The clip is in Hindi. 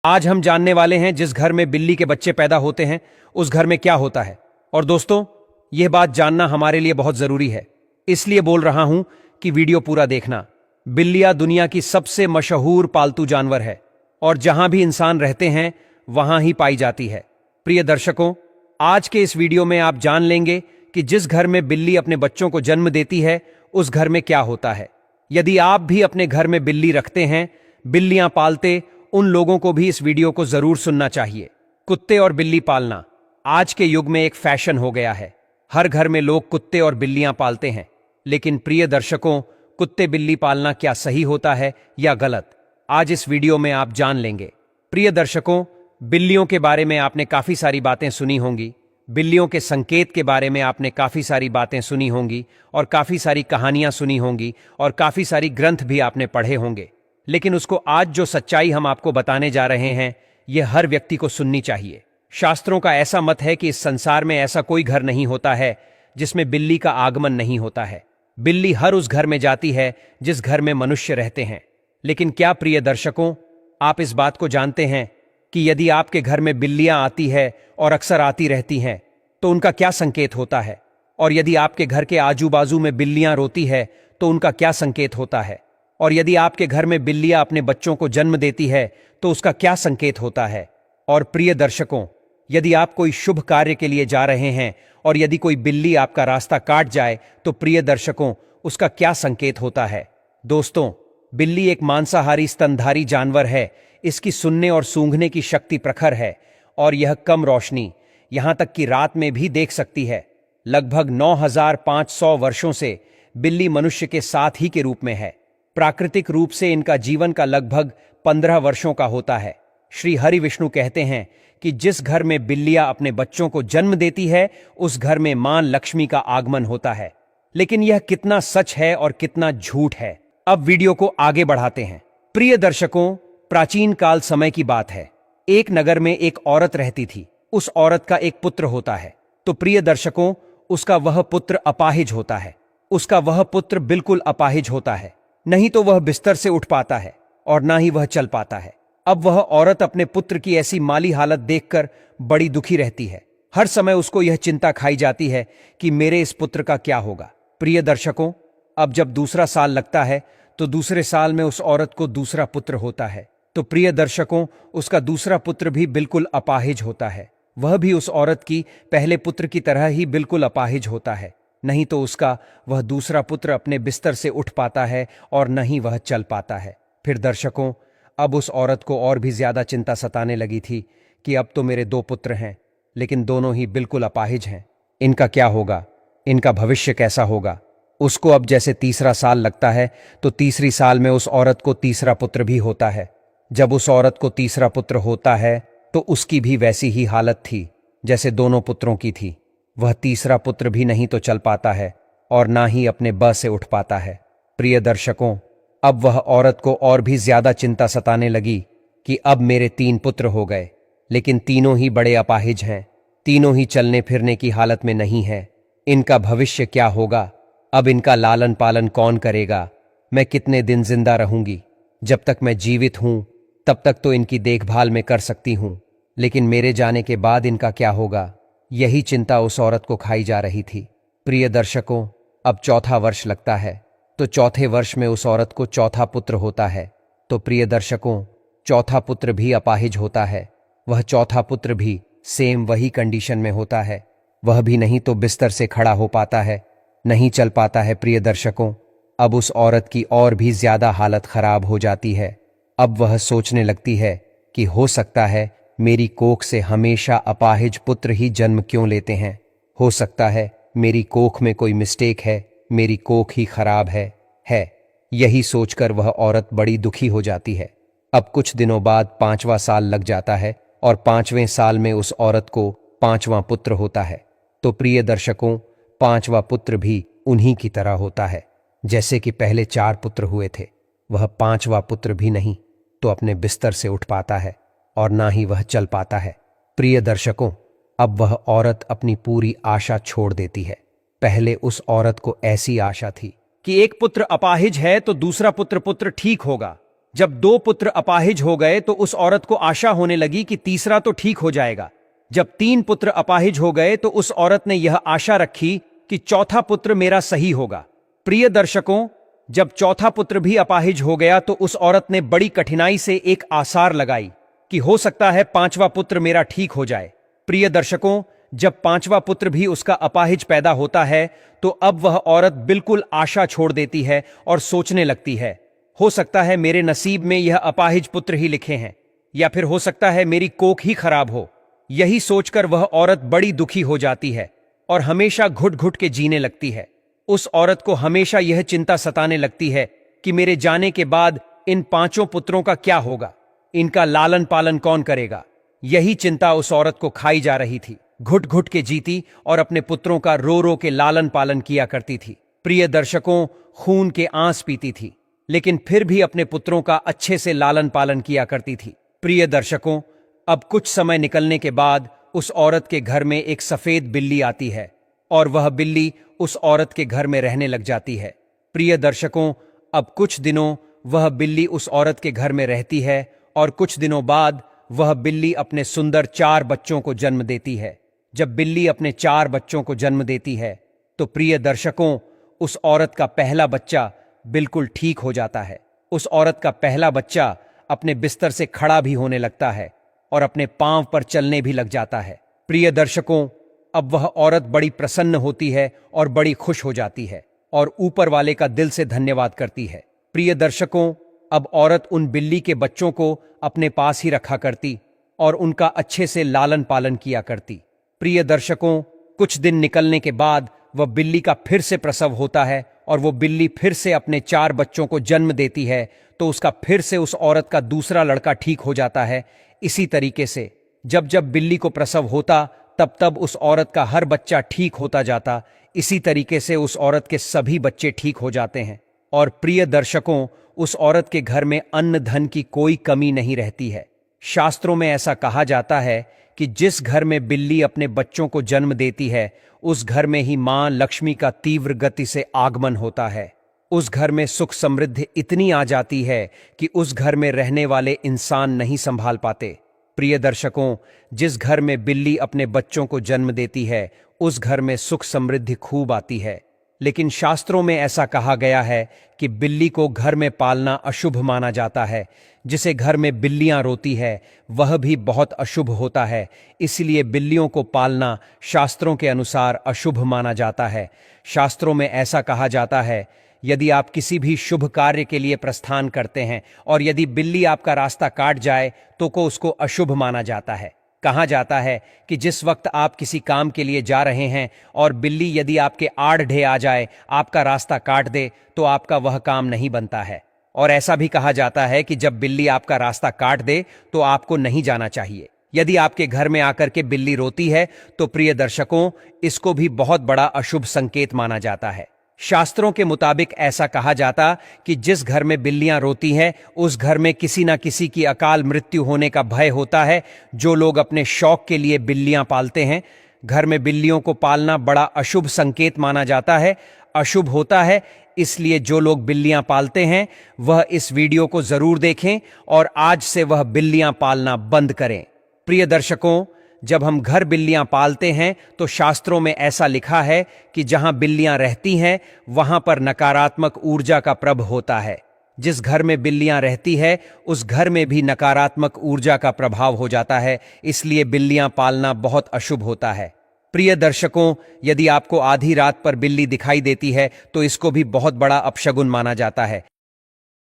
आज हम जानने वाले हैं जिस घर में बिल्ली के बच्चे पैदा होते हैं उस घर में क्या होता है। और दोस्तों, यह बात जानना हमारे लिए बहुत जरूरी है, इसलिए बोल रहा हूं कि वीडियो पूरा देखना। बिल्लियां दुनिया की सबसे मशहूर पालतू जानवर है और जहां भी इंसान रहते हैं वहां ही पाई जाती है। प्रिय दर्शकों, आज के इस वीडियो में आप जान लेंगे कि जिस घर में बिल्ली अपने बच्चों को जन्म देती है उस घर में क्या होता है। यदि आप भी अपने घर में बिल्ली रखते हैं, बिल्लियां पालते, उन लोगों को भी इस वीडियो को जरूर सुनना चाहिए। कुत्ते और बिल्ली पालना आज के युग में एक फैशन हो गया है। हर घर में लोग कुत्ते और बिल्लियां पालते हैं। लेकिन प्रिय दर्शकों, कुत्ते बिल्ली पालना क्या सही होता है या गलत, आज इस वीडियो में आप जान लेंगे। प्रिय दर्शकों, बिल्लियों के बारे में आपने काफी सारी बातें सुनी होंगी, बिल्लियों के संकेत के बारे में आपने काफी सारी बातें सुनी होंगी और काफी सारी कहानियां सुनी होंगी और काफी सारी ग्रंथ भी आपने पढ़े होंगे। लेकिन उसको आज जो सच्चाई हम आपको बताने जा रहे हैं, यह हर व्यक्ति को सुननी चाहिए। शास्त्रों का ऐसा मत है कि इस संसार में ऐसा कोई घर नहीं होता है जिसमें बिल्ली का आगमन नहीं होता है। बिल्ली हर उस घर में जाती है जिस घर में मनुष्य रहते हैं। लेकिन क्या प्रिय दर्शकों, आप इस बात को जानते हैं कि यदि आपके घर में बिल्लियां आती है और अक्सर आती रहती हैं तो उनका क्या संकेत होता है? और यदि आपके घर के आजू बाजू में बिल्लियां रोती है तो उनका क्या संकेत होता है? और यदि आपके घर में बिल्लियां अपने बच्चों को जन्म देती है तो उसका क्या संकेत होता है? और प्रिय दर्शकों, यदि आप कोई शुभ कार्य के लिए जा रहे हैं और यदि कोई बिल्ली आपका रास्ता काट जाए तो प्रिय दर्शकों, उसका क्या संकेत होता है? दोस्तों, बिल्ली एक मांसाहारी स्तनधारी जानवर है। इसकी सुनने और सूंघने की शक्ति प्रखर है और यह कम रोशनी, यहां तक कि रात में भी देख सकती है। लगभग 9500 वर्षों से बिल्ली मनुष्य के साथ ही के रूप में है। प्राकृतिक रूप से इनका जीवन का लगभग 15 वर्षों का होता है। श्री हरि विष्णु कहते हैं कि जिस घर में बिल्लियां अपने बच्चों को जन्म देती है उस घर में मां लक्ष्मी का आगमन होता है। लेकिन यह कितना सच है और कितना झूठ है, अब वीडियो को आगे बढ़ाते हैं। प्रिय दर्शकों, प्राचीन काल समय की बात है। एक नगर में एक औरत रहती थी। उस औरत का एक पुत्र होता है। तो प्रिय दर्शकों, उसका वह पुत्र अपाहिज होता है। उसका वह पुत्र बिल्कुल अपाहिज होता है। नहीं तो वह बिस्तर से उठ पाता है और ना ही वह चल पाता है। अब वह औरत अपने पुत्र की ऐसी माली हालत देखकर बड़ी दुखी रहती है। हर समय उसको यह चिंता खाई जाती है कि मेरे इस पुत्र का क्या होगा। प्रिय दर्शकों, अब जब दूसरा साल लगता है तो दूसरे साल में उस औरत को दूसरा पुत्र होता है। तो प्रिय दर्शकों, उसका दूसरा पुत्र भी बिल्कुल अपाहिज होता है। वह भी उस औरत की पहले पुत्र की तरह ही बिल्कुल अपाहिज होता है। नहीं तो उसका वह दूसरा पुत्र अपने बिस्तर से उठ पाता है और न ही वह चल पाता है। फिर दर्शकों, अब उस औरत को और भी ज्यादा चिंता सताने लगी थी कि अब तो मेरे 2 पुत्र हैं, लेकिन दोनों ही बिल्कुल अपाहिज हैं। इनका क्या होगा? इनका भविष्य कैसा होगा? उसको अब जैसे तीसरा साल लगता है तो तीसरी साल में उस औरत को तीसरा पुत्र भी होता है। जब उस औरत को तीसरा पुत्र होता है तो उसकी भी वैसी ही हालत थी जैसे दोनों पुत्रों की थी। वह तीसरा पुत्र भी नहीं तो चल पाता है और ना ही अपने ब से उठ पाता है। प्रिय दर्शकों, अब वह औरत को और भी ज्यादा चिंता सताने लगी कि अब मेरे 3 पुत्र हो गए, लेकिन तीनों ही बड़े अपाहिज हैं। तीनों ही चलने फिरने की हालत में नहीं है। इनका भविष्य क्या होगा? अब इनका लालन पालन कौन करेगा? मैं कितने दिन जिंदा रहूंगी? जब तक मैं जीवित हूं तब तक तो इनकी देखभाल मैं कर सकती हूं, लेकिन मेरे जाने के बाद इनका क्या होगा? यही चिंता उस औरत को खाई जा रही थी। प्रिय दर्शकों, अब चौथा वर्ष लगता है तो चौथे वर्ष में उस औरत को चौथा पुत्र होता है। तो प्रिय दर्शकों, चौथा पुत्र भी अपाहिज होता है। वह चौथा पुत्र भी सेम वही कंडीशन में होता है। वह भी नहीं तो बिस्तर से खड़ा हो पाता है, नहीं चल पाता है। प्रिय दर्शकों, अब उस औरत की और भी ज्यादा हालत खराब हो जाती है। अब वह सोचने लगती है कि हो सकता है मेरी कोख से हमेशा अपाहिज पुत्र ही जन्म क्यों लेते हैं। हो सकता है मेरी कोख में कोई मिस्टेक है, मेरी कोख ही खराब है। यही सोचकर वह औरत बड़ी दुखी हो जाती है। अब कुछ दिनों बाद 5वां साल लग जाता है और 5वें साल में उस औरत को 5वां पुत्र होता है। तो प्रिय दर्शकों, 5वां पुत्र भी उन्हीं की तरह होता है जैसे कि पहले 4 पुत्र हुए थे। वह 5वां पुत्र भी नहीं तो अपने बिस्तर से उठ पाता है और ना ही वह चल पाता है। प्रिय दर्शकों, अब वह औरत अपनी पूरी आशा छोड़ देती है। पहले उस औरत को ऐसी आशा थी कि एक पुत्र अपाहिज है तो दूसरा पुत्र ठीक होगा, जब 2 पुत्र अपाहिज हो गए तो उस औरत को आशा होने लगी कि तीसरा तो ठीक हो जाएगा। जब 3 पुत्र अपाहिज हो गए तो उस औरत ने यह आशा रखी कि चौथा पुत्र मेरा सही होगा। प्रिय दर्शकों, जब चौथा पुत्र भी अपाहिज हो गया तो उस औरत ने बड़ी कठिनाई से एक आसार लगाई कि हो सकता है 5वां पुत्र मेरा ठीक हो जाए। प्रिय दर्शकों, जब 5वां पुत्र भी उसका अपाहिज पैदा होता है तो अब वह औरत बिल्कुल आशा छोड़ देती है और सोचने लगती है, हो सकता है मेरे नसीब में यह अपाहिज पुत्र ही लिखे हैं, या फिर हो सकता है मेरी कोख ही खराब हो। यही सोचकर वह औरत बड़ी दुखी हो जाती है और हमेशा घुट घुट के जीने लगती है। उस औरत को हमेशा यह चिंता सताने लगती है कि मेरे जाने के बाद इन 5 पुत्रों का क्या होगा, इनका लालन पालन कौन करेगा। यही चिंता उस औरत को खाई जा रही थी। घुट घुट के जीती और अपने पुत्रों का रो रो के लालन पालन किया करती थी। प्रिय दर्शकों, खून के आंस पीती थी, लेकिन फिर भी अपने पुत्रों का अच्छे से लालन पालन किया करती थी। प्रिय दर्शकों, अब कुछ समय निकलने के बाद उस औरत के घर में एक सफेद बिल्ली आती है और वह बिल्ली उस औरत के घर में रहने लग जाती है। प्रिय दर्शकों, अब कुछ दिनों वह बिल्ली उस औरत के घर में रहती है और कुछ दिनों बाद वह बिल्ली अपने सुंदर 4 बच्चों को जन्म देती है। जब बिल्ली अपने 4 बच्चों को जन्म देती है तो प्रिय दर्शकों, उस औरत का पहला बच्चा बिल्कुल ठीक हो जाता है। उस औरत का पहला बच्चा अपने बिस्तर से खड़ा भी होने लगता है और अपने पांव पर चलने भी लग जाता है। प्रिय दर्शकों, अब वह औरत बड़ी प्रसन्न होती है और बड़ी खुश हो जाती है और ऊपर वाले का दिल से धन्यवाद करती है। प्रिय दर्शकों, अब औरत उन बिल्ली के बच्चों को अपने पास ही रखा करती और उनका अच्छे से लालन पालन किया करती। प्रिय दर्शकों, कुछ दिन निकलने के बाद वह बिल्ली का फिर से प्रसव होता है और वो बिल्ली फिर से अपने 4 बच्चों को जन्म देती है तो उसका फिर से उस औरत का दूसरा लड़का ठीक हो जाता है। इसी तरीके से जब जब बिल्ली को प्रसव होता तब तब उस औरत का हर बच्चा ठीक होता जाता। इसी तरीके से उस औरत के सभी बच्चे ठीक हो जाते हैं। और प्रिय दर्शकों, उस औरत के घर में अन्न धन की कोई कमी नहीं रहती है। शास्त्रों में ऐसा कहा जाता है कि जिस घर में बिल्ली अपने बच्चों को जन्म देती है उस घर में ही मां लक्ष्मी का तीव्र गति से आगमन होता है। उस घर में सुख समृद्धि इतनी आ जाती है कि उस घर में रहने वाले इंसान नहीं संभाल पाते। प्रिय दर्शकों, जिस घर में बिल्ली अपने बच्चों को जन्म देती है उस घर में सुख समृद्धि खूब आती है। लेकिन शास्त्रों में ऐसा कहा गया है कि बिल्ली को घर में पालना अशुभ माना जाता है। जिसे घर में बिल्लियां रोती है वह भी बहुत अशुभ होता है। इसलिए बिल्लियों को पालना शास्त्रों के अनुसार अशुभ माना जाता है। शास्त्रों में ऐसा कहा जाता है, यदि आप किसी भी शुभ कार्य के लिए प्रस्थान करते हैं और यदि बिल्ली आपका रास्ता काट जाए तो को उसको अशुभ माना जाता है। कहा जाता है कि जिस वक्त आप किसी काम के लिए जा रहे हैं और बिल्ली यदि आपके आड़ ढे आ जाए, आपका रास्ता काट दे, तो आपका वह काम नहीं बनता है। और ऐसा भी कहा जाता है कि जब बिल्ली आपका रास्ता काट दे तो आपको नहीं जाना चाहिए। यदि आपके घर में आकर के बिल्ली रोती है तो प्रिय दर्शकों, इसको भी बहुत बड़ा अशुभ संकेत माना जाता है। शास्त्रों के मुताबिक ऐसा कहा जाता कि जिस घर में बिल्लियां रोती हैं उस घर में किसी ना किसी की अकाल मृत्यु होने का भय होता है। जो लोग अपने शौक के लिए बिल्लियां पालते हैं, घर में बिल्लियों को पालना बड़ा अशुभ संकेत माना जाता है, अशुभ होता है। इसलिए जो लोग बिल्लियां पालते हैं वह इस वीडियो को जरूर देखें और आज से वह बिल्लियां पालना बंद करें। प्रिय दर्शकों, जब हम घर बिल्लियां पालते हैं तो शास्त्रों में ऐसा लिखा है कि जहां बिल्लियां रहती हैं वहां पर नकारात्मक ऊर्जा का प्रभाव होता है। जिस घर में बिल्लियां रहती है उस घर में भी नकारात्मक ऊर्जा का प्रभाव हो जाता है। इसलिए बिल्लियां पालना बहुत अशुभ होता है। प्रिय दर्शकों, यदि आपको आधी रात पर बिल्ली दिखाई देती है तो इसको भी बहुत बड़ा अपशगुन माना जाता है।